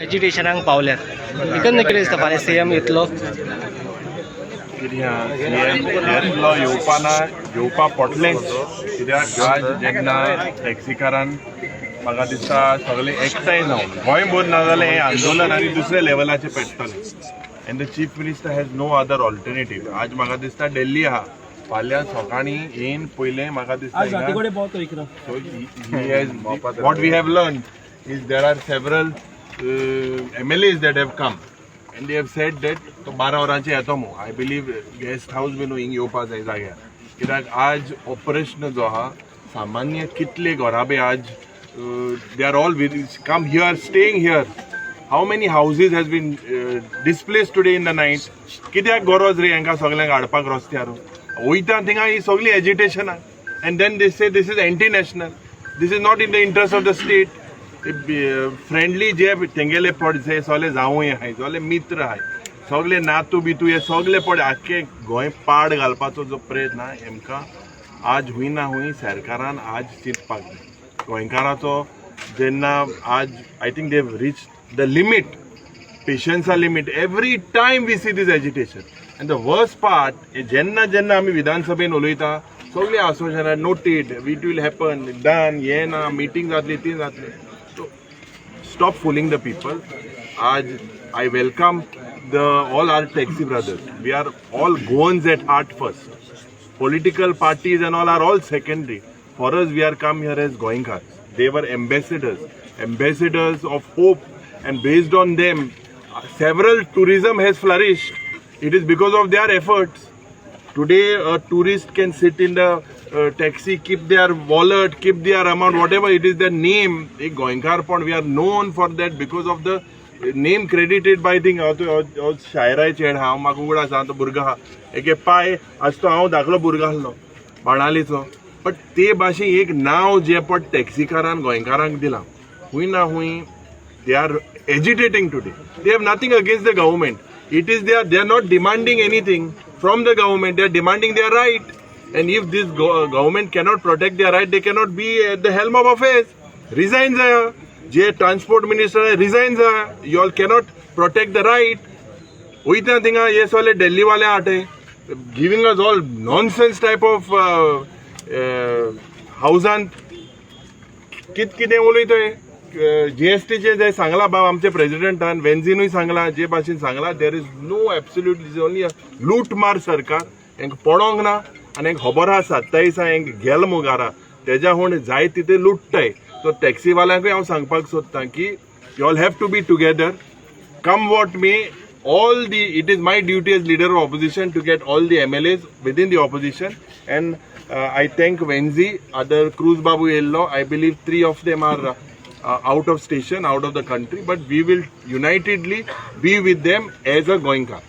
एज्युटेशनाक पावल्यात एकंदर कितें दिसता फाल्यां सीएम येतलो येतलो येवपा पडलेंच कित्याक आज जेन्ना टॅक्सीकारान म्हाका दिसता सगळे एकठांय जावन गोंयभर ना जाल्यार हें आंदोलन आनी दुसऱ्या लेवलाचेर पेट्टलें and the chief minister has no other alternative. आज म्हाका दिसता दिल्ली आहा फाल्यां सकाळीं येवन पयलें म्हाका दिसता what we have learn is there are several MLAs that have come and they have said that तो 12 वरांचे येतो मो. I believe guest house been हिंग येवपा जाय जाग्यार कित्याक आज ऑपरेशन जो आहा सामान्य कितले घोराबे आज they are all come here staying here. How many houses has been displaced today in the night? कित्याक गरज रे हांकां सगळ्यांक हाडपाक रस्त्यार वयता थिंगा ही सगळी agitation and then they say this is anti-national, this is not in the interest of the state. Friendly जे तेंगेले पडचे सगळे जावूय आहाय सगळे मित्र आहाय सगळे नातू बितू हे सगळे पड आख्खे गोंय पाड घालपाचो जो प्रयत्न हेमकां आज हूंय ना हूंय सरकारान आज चिंतपाक जाय. गोंयकाराचो जेन्ना आज I think they reach the limit पेशन्सा limit every time we see this agitation and the worst part जेन्ना जेन्ना आमी विधानसभेन उलयता सगळे आसोशनार noted it will happen done हे ना मिटींग जातली ती जातली. Stop fooling the people. I welcome all our taxi brothers. We are all Goans at heart first. Political parties and all are all secondary. For us, we are come here as Goenkars. They were ambassadors of hope, and based on them, several tourism has flourished. It is because of their efforts. Today, a tourist can sit in the taxi, keep their wallet, keep their amount, whatever it is, their name. Goenkar Pond, we are known for that because of the name credited by thing. शायराय चेड हांव म्हाका उगड आसा तो भुरगो आहा एके पाय आज तो हांव धाकलो भुरगो आसलो बाणालीचो बट ते भाशेन एक नांव जे पड टॅक्सीकारान गोंयकारांक दिलां हूंय ना हूंय they are agitating today. They have nothing against the government. It is they are not demanding anything from the government. They are demanding their right, and if this government cannot protect their right, they cannot be at the helm of affairs. Resign jaya. Je transport minister resign jaya. You all cannot protect the right. Oita thinga ye sole Delhi wale aate giving us all nonsense type of housan कितें उलयताय GST चे जे सांगला बाब आमचे प्रेसिडेंटान वेन्झीनूय सांगला जे भाशेन सांगला there is no absolute is only लूट मार सरकार हेंक पडोंक ना आनी हेंक खबर आसा 27 हेंक गेल मुगारा तेज्या होण जाय तिथे लुटताय. सो टॅक्सीवाल्यांकूय हांव सांगपाक सोदतां की you all have to be together come what may all the it is my duty as leader of opposition to get all the MLAs within the opposition and I thank Venzi, other Cruz Babu Yello. I believe 3 of them are out of station, out of the country, but we will unitedly be with them as a Goenka.